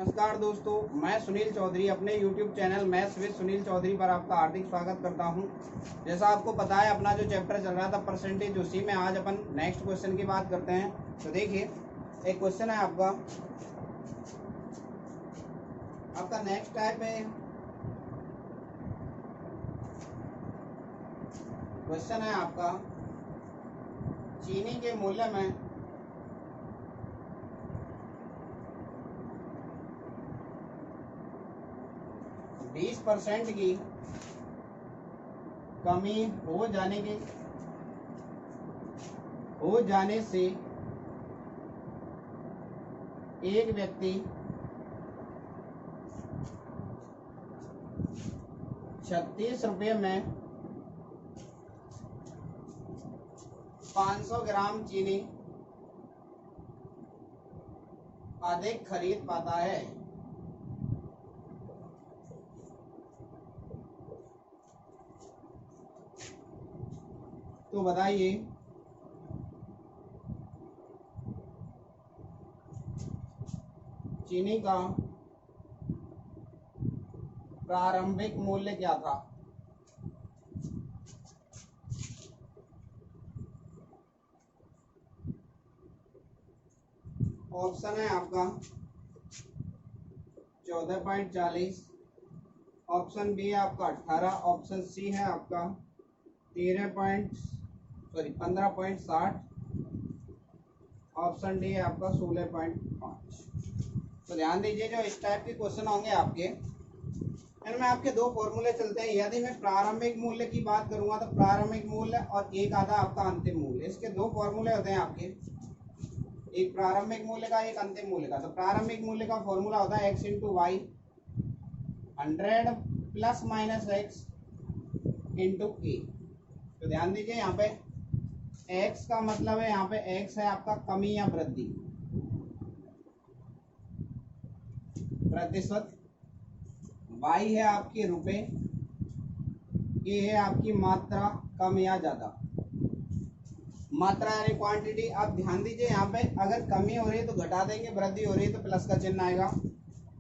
नमस्कार दोस्तों, मैं सुनील चौधरी अपने YouTube channel maths with Sunil Chaudhary पर आपका हार्दिक स्वागत करता हूं। जैसा आपको पता है, अपना जो चैप्टर चल रहा था परसेंटेज, उसी में आज अपन नेक्स्ट क्वेश्चन की बात करते हैं। तो देखिए, एक क्वेश्चन है आपका नेक्स्ट टाइप है। क्वेश्चन है आपका, चीनी के मूल्य में 20% की कमी हो जाने से एक व्यक्ति 36 रुपये में 500 ग्राम चीनी अधिक खरीद पाता है। तो बताइए, चीनी का प्रारंभिक मूल्य क्या था? ऑप्शन है आपका 14.40, ऑप्शन बी है आपका 18, ऑप्शन सी है आपका 15.60, ऑप्शन डी है आपका 16.5। तो ध्यान दीजिए, जो इस टाइप के क्वेश्चन होंगे आपके, इनमें आपके दो फॉर्मूले चलते हैं। यदि मैं प्रारंभिक मूल्य की बात करूंगा तो प्रारंभिक मूल्य और एक आता आपका अंतिम मूल्य, इसके दो फॉर्मूले होते हैं आपके, एक प्रारंभिक मूल्य का, एक अंतिम मूल्य का। तो प्रारंभिक मूल्य का फॉर्मूला होता है x into y, 100 plus minus x into a. तो ध्यान दीजिए, यहाँ पे x का मतलब है, यहाँ पे x है आपका कमी या वृद्धि, प्रतिशत, y है आपके रुपए, a है आपकी मात्रा, कम या ज्यादा, मात्रा यानी क्वांटिटी। अब ध्यान दीजिए, यहाँ पे अगर कमी हो रही है तो घटा देंगे, वृद्धि हो रही है तो प्लस का चिन्ह आएगा,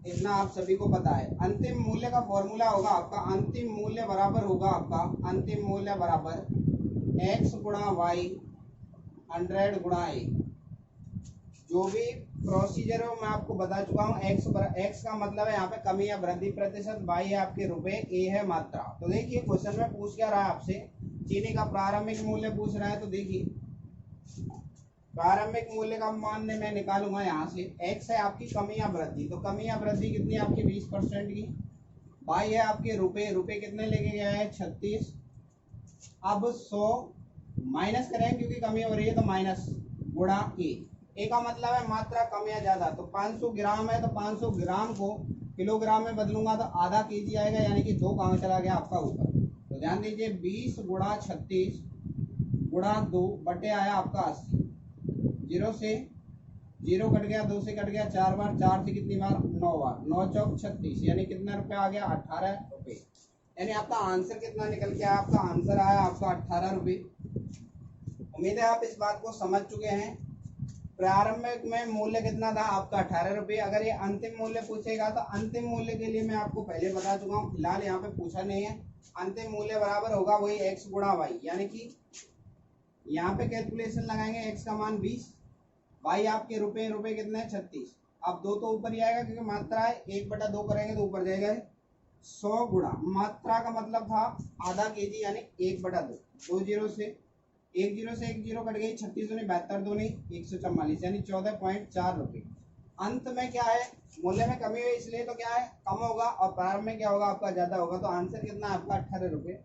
इतना आप सभी को पता है। अंतिम मूल्य का फॉर्मूला होगा आपका, अंतिम मूल्य बराबर होगा आपका, अंतिम मूल्य बराबर x गुणा वाई 100 गुणा ए। जो भी प्रोसीजर है मैं आपको बता चुका हूँ। x का मतलब है यहाँ पे कमी या वृद्धि प्रतिशत, y है आपके रुपए, a है मात्रा। तो देखिए, क्वेश्चन में पूछ क्या रहा है आपसे, चीनी का प्रारंभिक मूल्य पूछ रहा है। तो देखिए, प्रारंभिक मूल्य का मान मैं निकालूंगा यहाँ से, x है आपकी कमी या वृद्धि, तो कमी या वृद्धि कितनी है आपकी 20% की, y है आपके रुपए, रुपए कितने लेके गया है 36। अब 100 माइनस करें क्योंकि कमी हो रही है, तो माइनस गुणा ए का मतलब है मात्रा, कम या ज्यादा। तो 500 ग्राम है, तो 500 ग्राम को किलोग्राम में बदलूंगा तो आधा केजी आएगा, यानी कि 2 कहाँ चला गया आपका ऊपर। तो ध्यान दीजिए, 20 गुणा 36 गुणा 2 बटे आया आपका 80, 0 से 0 कट गया, 2 से कट गया 4 बार, 4 से कितनी बार 9 बार, 9 चौक 36, यानी कितना रुपये आ गया 18 रुपये। यानी आपका आंसर कितना निकल के आया? आपका आंसर आया आपका 18 रुपये। उम्मीद है आप इस बात को समझ चुके हैं। प्रारंभिक में मूल्य कितना था आपका 18 रुपये। अगर ये अंतिम मूल्य पूछेगा तो अंतिम मूल्य के लिए मैं आपको पहले बता चुका हूँ, फिलहाल यहाँ पे पूछा नहीं है। अंतिम मूल्य बराबर होगा वही x गुणा वाई, यानी कि यहाँ पे कैलकुलेशन लगाएंगे, x का मान 20, y आपके रुपए, रुपए कितने 36। अब 2 तो ऊपर ही आएगा क्योंकि मात्रा है, 1/2 करेंगे तो ऊपर जाएगा 100 गुणा मात्रा का मतलब था आधा केजी, यानी 1/2, 2 जीरो से 1 जीरो से 1 जीरो कट गई, 36 दूनी 72, दूनी 144, यानी 14.4 रुपये। अंत में क्या है, मूल्य में कमी हुई इसलिए तो क्या है, कम होगा, और प्रारंभ में क्या होगा आपका ज्यादा होगा। तो आंसर कितना है आपका 18 रुपये।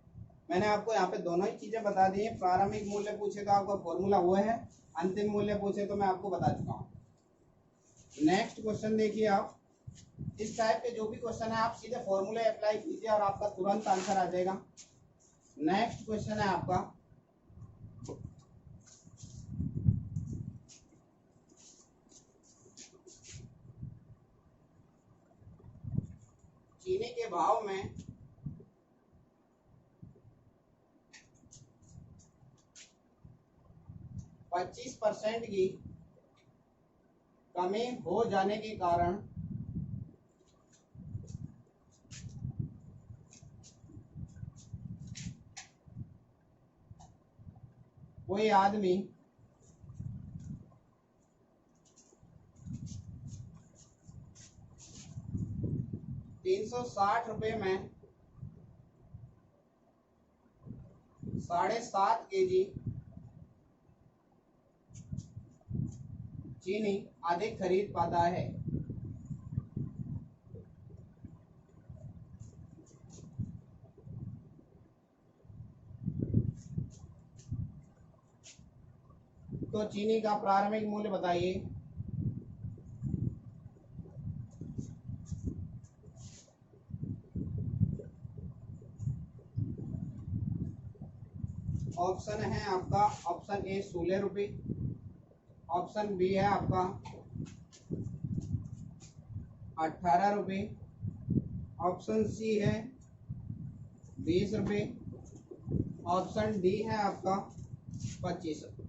मैंने आपको यहाँ पे दोनों ही चीजें बता दी है। प्रारंभिक मूल्य पूछे तो आपका फॉर्मूला वो है, अंतिम मूल्य पूछे तो मैं आपको बता चुका हूँ। नेक्स्ट क्वेश्चन देखिए आप, इस टाइप के जो भी क्वेश्चन है आप सीधे फॉर्मूले अप्लाई कीजिए और आपका तुरंत आंसर आ जाएगा। नेक्स्ट क्वेश्चन है आपका, चीनी के भाव में 25% की कमी हो जाने के कारण कोई आदमी 360 रुपये में 7.5 kg चीनी अधिक खरीद पाता है। तो चीनी का प्रारंभिक मूल्य बताइए। ऑप्शन है आपका, ऑप्शन ए 16 रुपये, ऑप्शन बी है आपका 18 रुपये, ऑप्शन सी है 20 रुपये, ऑप्शन डी है आपका 25 रुपये।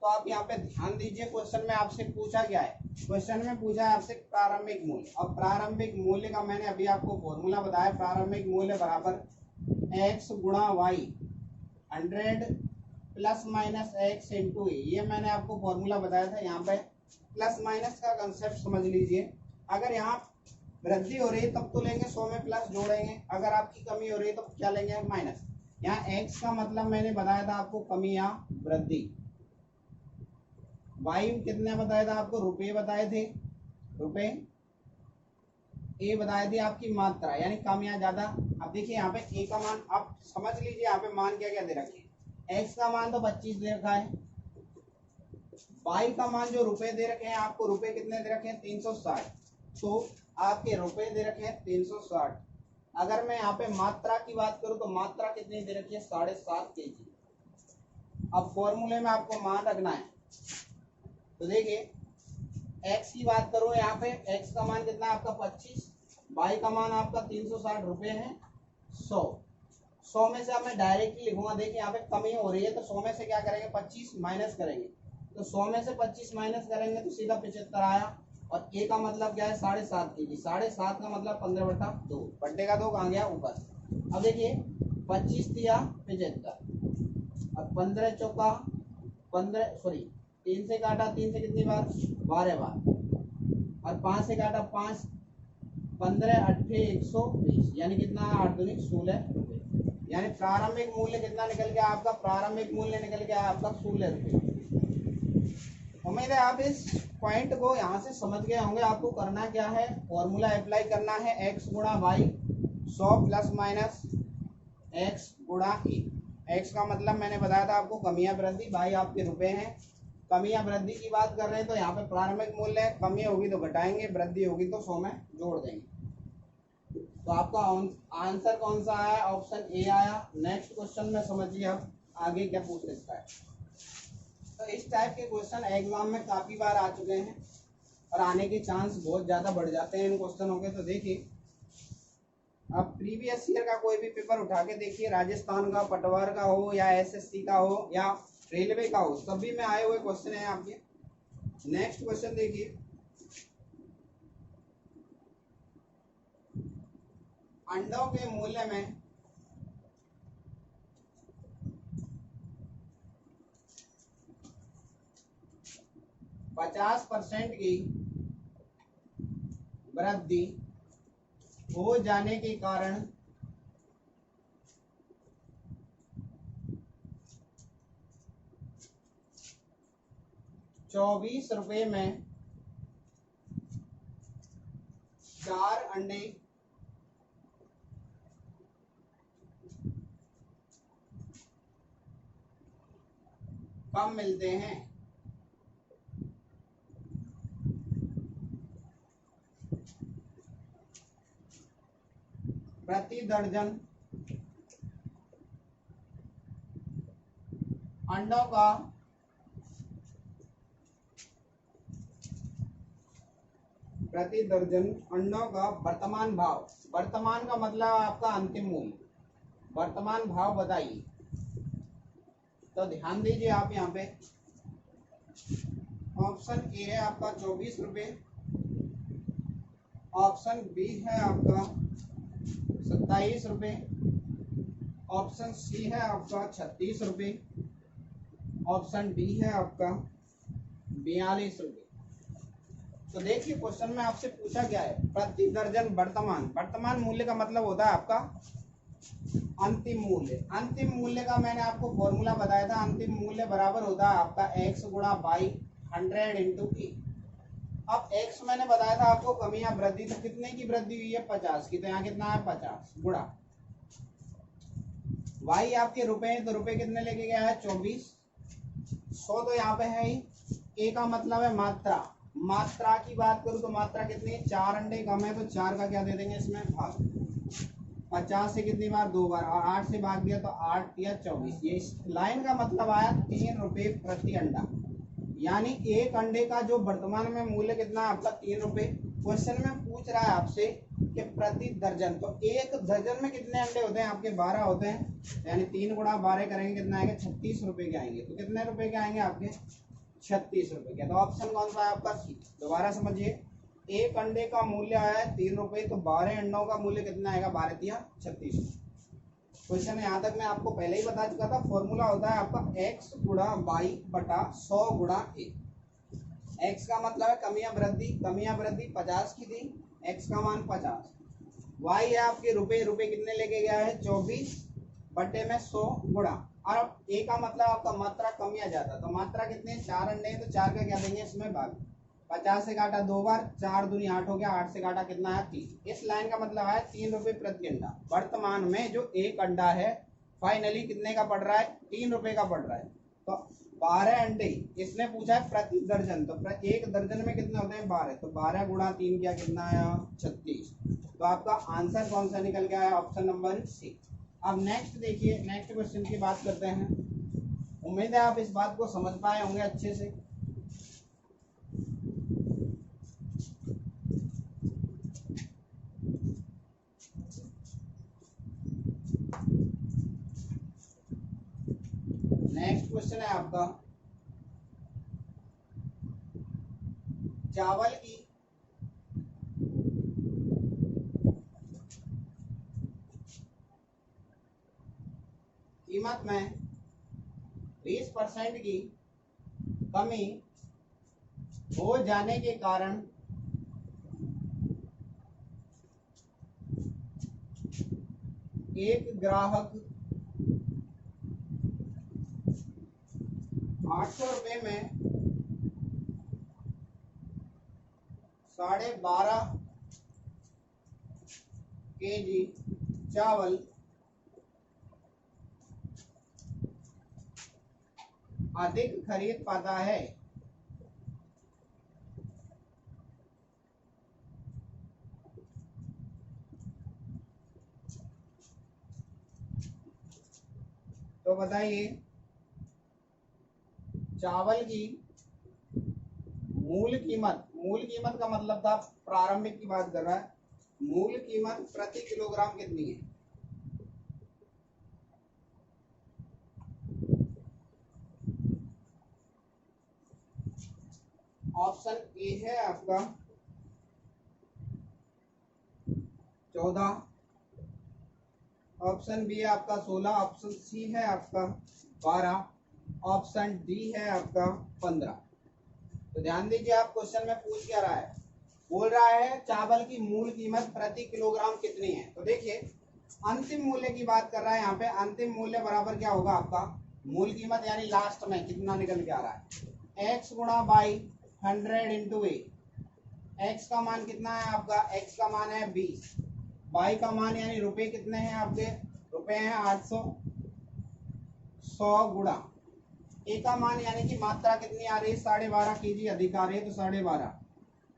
तो आप यहाँ पे ध्यान दीजिए, क्वेश्चन में आपसे पूछा क्या है, क्वेश्चन में पूछा है आपसे प्रारंभिक मूल्य। और प्रारंभिक मूल्य का मैंने अभी आपको फॉर्मूला बताया, प्रारंभिक मूल्य बराबर x गुणा y 100 plus minus x into a. ये मैंने आपको फॉर्मूला बताया था। यहाँ पे प्लस माइनस का कंसेप्ट समझ लीजिए। अगर यहाँ वृद्धि हो रही है तब तो लेंगे 100 में प्लस जोड़ेंगे, अगर आपकी कमी हो रही है तो क्या लेंगे, माइनस। यहाँ x का मतलब मैंने बताया था आपको कमी या वृद्धि, वाई कितने बताया था आपको, रुपये बताए थे, रुपये, ए बताए थे आपकी मात्रा यानी कम या ज्यादा। अब देखिए यहाँ पे ए का मान आप समझ लीजिए, यहाँ पे मान क्या क्या दे रखे हैं। एक्स का मान तो 25 दे रखा है, वाई का मान जो रुपए दे रखे हैं आपको, रुपए कितने दे रखे हैं 360, तो आपके रुपए दे रखे हैं 360। अगर मैं यहाँ पे मात्रा की बात करूं तो मात्रा कितनी दे रखी है 7.5 kg। अब फॉर्मूले में आपको मान रखना है, तो देखिए x की बात करो, यहाँ पे x का मान कितना है आपका 25, y का मान आपका 360 रुपये है। 100 में से अब मैं डायरेक्टली लिखूंगा। देखिए यहाँ पे कमी हो रही है तो 100 में से क्या करेंगे 25 माइनस करेंगे, तो 100 में से 25 माइनस करेंगे तो सीधा 75 आया। और a का मतलब क्या है 7.5 kg, 7.5 का मतलब 15/2, बट्टे का 2 कहाँ गया ऊपर। अब देखिए 25 दिया 75 और 15 चौका 15, सॉरी 3 से काटा, 3 से कितनी बार 12 बार, और 5 से काटा 5, 15 8 120 यानी कितना 8 दूनी 16 रुपये। यानी प्रारंभिक मूल्य कितना निकल गया आपका, प्रारंभिक मूल्य निकल गया आपका 16 रुपये। उम्मीद है आप इस पॉइंट को यहाँ से समझ गए होंगे। आपको करना क्या है, फॉर्मूला अप्लाई करना है, x गुणा वाई 100 प्लस माइनस x गुणा ए। x का मतलब मैंने बताया था आपको कमियां वृद्धि, भाई आपके रुपए हैं। कमियां वृद्धि की बात कर रहे हैं तो यहाँ पे प्रारंभिक मूल्य है, कमी होगी तो घटाएंगे, वृद्धि होगी तो 100 में जोड़ देंगे। तो आपका आंसर कौन सा आया, ऑप्शन ए आया। नेक्स्ट क्वेश्चन में समझिए अब आगे क्या पूछ सकता है। तो इस टाइप के क्वेश्चन एग्जाम में काफी बार आ चुके हैं और आने के चांस बहुत ज्यादा बढ़ जाते हैं इन क्वेश्चनों के। तो देखिए अब प्रीवियस ईयर का कोई भी पेपर उठा के देखिए, राजस्थान का, पटवार का हो या एसएससी का हो या रेलवे का हो, सभी में आए हुए क्वेश्चन हैं आपके। नेक्स्ट क्वेश्चन देखिए, अंडों के मूल्य में %50 की वृद्धि हो जाने के कारण ₹24 में 4 अंडे कम मिलते हैं। प्रति दर्जन अंडों का वर्तमान भाव, वर्तमान का मतलब आपका अंतिम मूल्य, वर्तमान भाव बताइए। तो ध्यान दीजिए आप यहाँ पे, ऑप्शन ए है आपका 24 रुपये, ऑप्शन बी है आपका 27 रुपये, ऑप्शन सी है आपका 36 रुपये, ऑप्शन डी है आपका 42 रुपये। तो देखिए क्वेश्चन में आपसे पूछा गया है प्रति दर्जन वर्तमान, वर्तमान मूल्य का मतलब होता है आपका अंतिम मूल्य। अंतिम मूल्य का मैंने आपको फॉर्मूला बताया था, अंतिम मूल्य बराबर होता है आपका x गुणा बाई 100 इंटू ए। अब x मैंने बताया था आपको कमी या वृद्धि, तो कितने की वृद्धि हुई है 50 की, तो यहाँ कितना है 50 गुणा y आपके रुपए हैं, तो रुपए कितने लेके गया है 24, 100 तो यहाँ पे है ही। ए का मतलब है मात्रा, मात्रा की बात करूं तो मात्रा कितनी है 4 अंडे कम है, तो 4 का क्या दे देंगे इसमें भाग। 50 से कितनी बार 2 बार, और 8 से भाग दिया तो 8 या 24। ये इस लाइन का मतलब आया 3 रुपए प्रति अंडा, यानी एक अंडे का जो वर्तमान में मूल्य कितना है आपका 3 रुपए। क्वेश्चन में पूछ रहा है आपसे कि प्रति दर्जन, तो एक दर्जन में कितने अंडे होते हैं आपके 12 होते हैं, यानी 3 गुणा 12 करेंगे कितना आएंगे 36 रुपए के आएंगे। तो कितने रुपए के आएंगे आपके 36 रुपए के। तो ऑप्शन कौन सा है आपका सी। दोबारा समझिए, एक अंडे का मूल्य आया 3 रुपए, तो 12 अंडों का मूल्य कितना आएगा 12 तिया 36। क्वेश्चन यहाँ तक मैं आपको पहले ही बता चुका था, फॉर्मूला होता है आपका x गुणा वाई बटा 100 गुणा ए। x का मतलब है कमी या वृद्धि, कमी या वृद्धि 50 की थी, x का मान 50, y है आपके रुपए, रुपए कितने लेके गया है 24 बटे में 100 गुणा, और a का मतलब आपका मात्रा कम या ज्यादा, तो मात्रा कितने 4 अंडे हैं, तो 4 का क्या देंगे इसमें भाग। 50 से काटा 2 बार, 4 दूनी 8 हो गया, 8 से काटा कितना है 3। इस लाइन का मतलब है 3 रुपए प्रति अंडा। वर्तमान में जो एक अंडा है फाइनली कितने का पड़ रहा है 3 रुपए का पड़ रहा है। तो 12 अंडे इसने पूछा है प्रति दर्जन, तो एक दर्जन में कितने होते हैं 12, तो 12 गुणा 3 क्या कितना आया 36। तो आपका आंसर कौन सा निकल गया है ऑप्शन नंबर सी। अब नेक्स्ट देखिए, नेक्स्ट क्वेश्चन की बात करते हैं। उम्मीद है आप इस बात को समझ पाए होंगे अच्छे से। नेक्स्ट क्वेश्चन है आपका चावल की कीमत में 20% की कमी हो जाने के कारण एक ग्राहक 800 रुपये में 12.5 केजी चावल अधिक खरीद पाता है। तो बताइए चावल की मूल कीमत, मूल कीमत का मतलब था प्रारंभिक की बात कर रहा है, मूल कीमत प्रति किलोग्राम कितनी है। ऑप्शन ए है आपका 14, ऑप्शन बी है आपका 16, ऑप्शन सी है आपका 12, ऑप्शन डी है आपका 15। तो ध्यान दीजिए, आप क्वेश्चन में पूछ क्या रहा है, बोल रहा है चावल की मूल कीमत प्रति किलोग्राम कितनी है। तो देखिए अंतिम मूल्य की बात कर रहा है यहाँ पे, अंतिम मूल्य बराबर क्या होगा आपका मूल कीमत, यानी लास्ट में कितना निकल के आ रहा है x गुणा बाई 100 इंटू ए। एक्स का मान कितना है आपका, x का मान है 20, y का मान यानी रुपए कितने हैं आपके, रुपए हैं 800, 100 गुणा ए का मान यानी कि मात्रा कितनी आ रही है 12.5 केजी अधिक आ रही है, तो 12.5,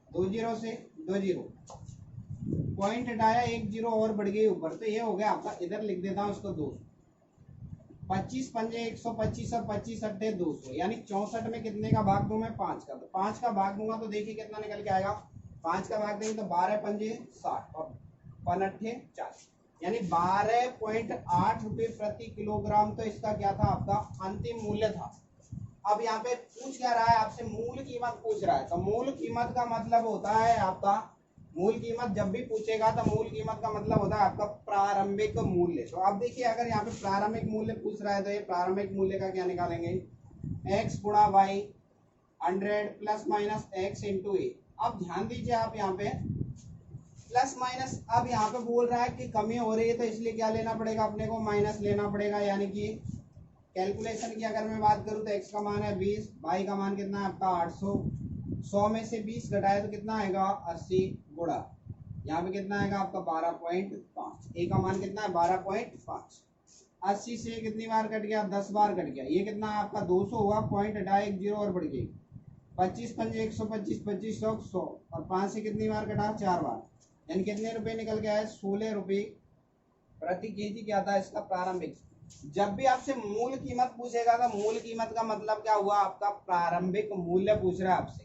2 जीरो से 2 जीरो, पॉइंट हटाया 1 जीरो और बढ़ गई ऊपर, तो ये हो गया आपका, इधर लिख देता हूँ उसको 200, 25 पंजे 125 और 25 अट्ठे 200, यानी 64 में कितने का भाग दूं मैं 5 का, तो 5 का भाग दूंगा तो देखिए कितना निकल के आएगा, 5 का भाग देंगे तो 12 पंजे 60 और 5 अट्ठे 40, यानी 12.8 रुपये प्रति किलोग्राम। तो इसका क्या था आपका अंतिम मूल्य था। अब यहाँ पे पूछ क्या रहा है आपसे, मूल कीमत पूछ रहा है, तो मूल कीमत का मतलब होता है आपका मूल कीमत जब भी पूछेगा तो मूल कीमत का मतलब होता है आपका प्रारंभिक मूल्य। तो आप देखिए अगर यहाँ पे प्रारंभिक मूल्य पूछ रहा है तो ये प्रारंभिक मूल्य का क्या निकालेंगे, x गुणा y 100 plus minus x into a. अब ध्यान दीजिए आप यहाँ पे प्लस माइनस, अब यहाँ पे बोल रहा है कि कमी हो रही है तो इसलिए क्या लेना पड़ेगा अपने को, माइनस लेना पड़ेगा। यानी कि कैलकुलेशन की अगर मैं बात करूँ तो x का मान है 20, y का मान कितना है आपका 800, 100 में से 20 घटाए तो कितना आएगा 80 गुणा यहाँ पे कितना आएगा आपका 12.5, ए का मान कितना है 12.5। 80 से कितनी बार कट गया, 10 बार कट गया, ये कितना है आपका 200 हुआ, पॉइंट हटाया 1 जीरो और बढ़ गई, 25 पंजे 125, 25 100 और 5 से कितनी बार कटा 4 बार, यानी कितने रुपए निकल के आए 16 रुपए प्रति केजी क्या था इसका प्रारंभिक। जब भी आपसे मूल कीमत पूछेगा तो मूल कीमत का मतलब क्या हुआ आपका प्रारंभिक मूल्य पूछ रहा है आपसे,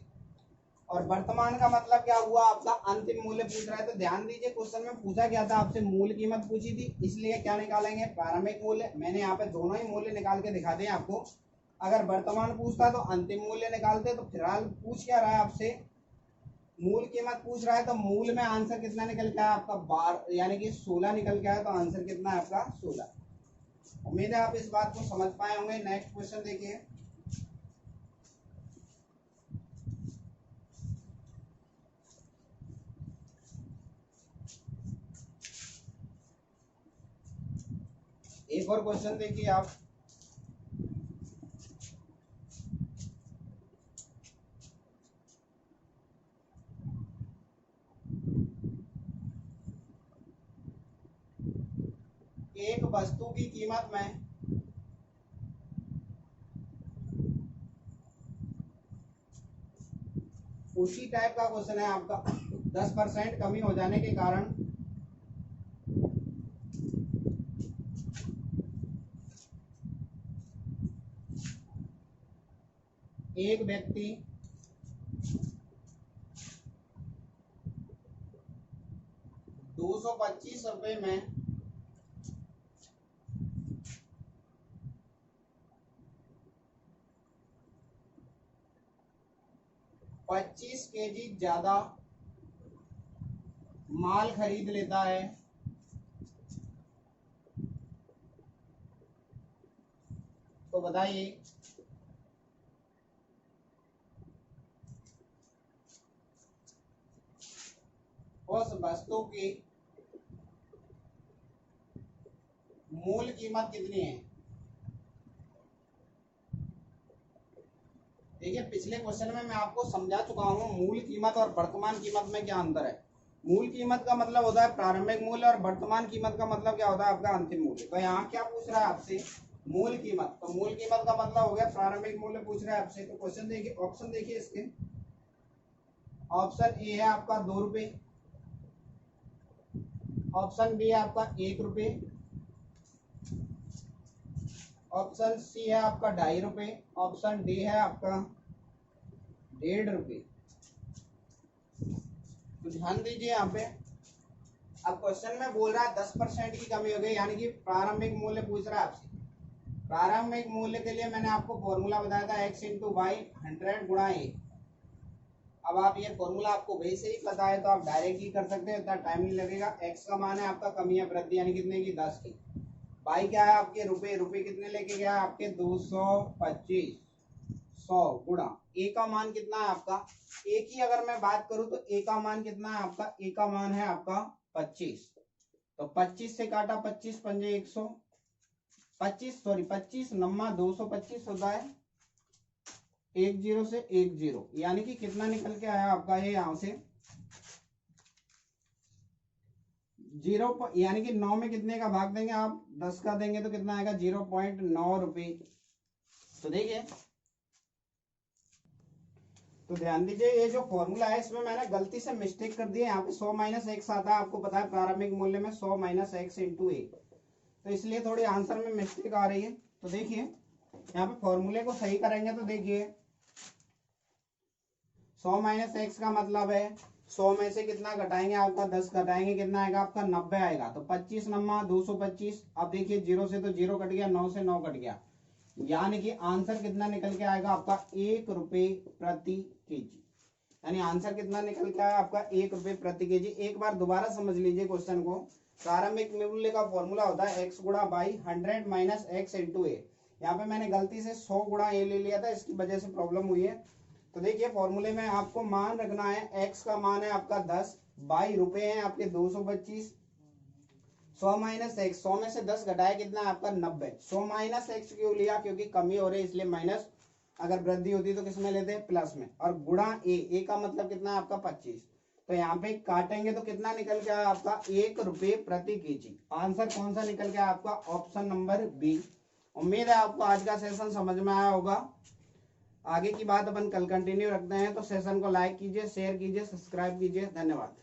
और वर्तमान का मतलब क्या हुआ आपका अंतिम मूल्य पूछ रहा है। तो ध्यान दीजिए क्वेश्चन में पूछा क्या था आपसे, मूल कीमत पूछी थी, इसलिए क्या निकालेंगे प्रारंभिक मूल्य। मैंने यहाँ पे दोनों ही मूल्य निकाल के दिखा दिए आपको। अगर वर्तमान पूछता तो अंतिम मूल्य निकालते। तो फिलहाल पूछ क्या रहा है आपसे, मूल कीमत पूछ रहा है, तो मूल में आंसर कितना निकल के आया आपका 12 यानी कि 16 निकल के आया। तो आंसर कितना है आपका 16। उम्मीद है आप इस बात को समझ पाए होंगे। नेक्स्ट क्वेश्चन देखिए, एक और क्वेश्चन देखिए आप, एक वस्तु की कीमत में उसी टाइप का क्वेश्चन है आपका 10% कमी हो जाने के कारण एक व्यक्ति 225 रुपए में 25 केजी ज्यादा माल खरीद लेता है, तो बताइए उस वस्तु की मूल कीमत कितनी है। देखिए पिछले क्वेश्चन में मैं आपको समझा चुका हूँ मूल कीमत और वर्तमान कीमत में क्या अंतर है। मूल कीमत का मतलब होता है प्रारंभिक मूल्य और वर्तमान कीमत का मतलब क्या होता है आपका अंतिम मूल्य। तो यहाँ क्या पूछ रहा है आपसे, मूल कीमत, तो मूल कीमत का मतलब हो गया प्रारंभिक मूल्य पूछ रहा है आपसे। तो क्वेश्चन देखिए, ऑप्शन देखिए इसके, ऑप्शन ए है आपका 2 रुपये, ऑप्शन बी है आपका 1 रुपये, ऑप्शन सी है आपका 2.5 रुपये, ऑप्शन डी है आपका 1.5 रुपये। तो ध्यान दीजिए यहाँ पे, अब क्वेश्चन में बोल रहा है 10% की कमी हो गई, यानी कि प्रारंभिक मूल्य पूछ रहा है आपसे। प्रारंभिक मूल्य के लिए मैंने आपको फॉर्मूला बताया था x इंटू वाई 100 गुणा 1। अब आप ये फॉर्मूला आपको वैसे ही पता है तो आप डायरेक्ट ही कर सकते हैं, इतना टाइम नहीं लगेगा। x का मान है आपका कमी या वृद्धि, यानी कितने की 10 की। y क्या है आपके रुपए, रुपए कितने लेके गया आपके 225, 100 गुणा a का मान कितना है आपका, a की अगर मैं बात करूं तो a का मान कितना है आपका, a का मान है आपका 25। तो 25 से काटा 25 पंजे 100, 25 नम्मा 225 होता है, 10 से 10, यानी कि कितना निकल के आया आपका ये यहां से 0, यानी कि 9 में कितने का भाग देंगे आप, 10 का देंगे तो कितना आएगा 0.9 रुपये। तो देखिए, तो ध्यान दीजिए ये जो फॉर्मूला है इसमें मैंने गलती से मिस्टेक कर दी है। यहाँ पे 100 माइनस एक्स आता है, आपको पता है प्रारंभिक मूल्य में 100 माइनस एक्स इंटू ए, तो इसलिए थोड़ी आंसर में मिस्टेक आ रही है। तो देखिए यहाँ पे फॉर्मूले को सही करेंगे तो देखिए 100 माइनस एक्स का मतलब है 100 में से कितना घटाएंगे आपका 10 घटाएंगे, कितना आएगा आपका 90 आएगा। तो 25 नम्मा 225, अब देखिए 0 से तो 0 कट गया, 9 से 9 कट गया, यानी कि आंसर कितना निकल के आएगा आपका 1 रुपये प्रति केजी। यानी आंसर कितना निकल के आया आपका 1 रुपये प्रति केजी। एक बार दोबारा समझ लीजिए क्वेश्चन को। प्रारंभिक मूल्य का फॉर्मूला होता है x गुणा बाई 100 माइनस एक्स इंटू ए। यहाँ पे मैंने गलती से 100 गुणा ए ले लिया था, इसकी वजह से प्रॉब्लम हुई है। तो देखिए फॉर्मूले में आपको मान रखना है, x का मान है आपका 10, बाई रुपए हैं आपके 225, 100 माइनस एक्स, 100 में से 10 घटाया कितना है आपका 90। 100 माइनस एक्स क्यों लिया, क्योंकि कमी हो रही है इसलिए माइनस, अगर वृद्धि होती तो किस में लेते हैं प्लस में। और गुणा ए का मतलब कितना है आपका 25। तो यहाँ पे काटेंगे तो कितना निकल के आया आपका 1 रुपये प्रति केजी। आंसर कौन सा निकल के आया आपका ऑप्शन नंबर बी। उम्मीद है आपको आज का सेशन समझ में आया होगा। आगे की बात अपन कल कंटिन्यू रखते हैं, तो सेशन को लाइक कीजिए, शेयर कीजिए, सब्सक्राइब कीजिए। धन्यवाद।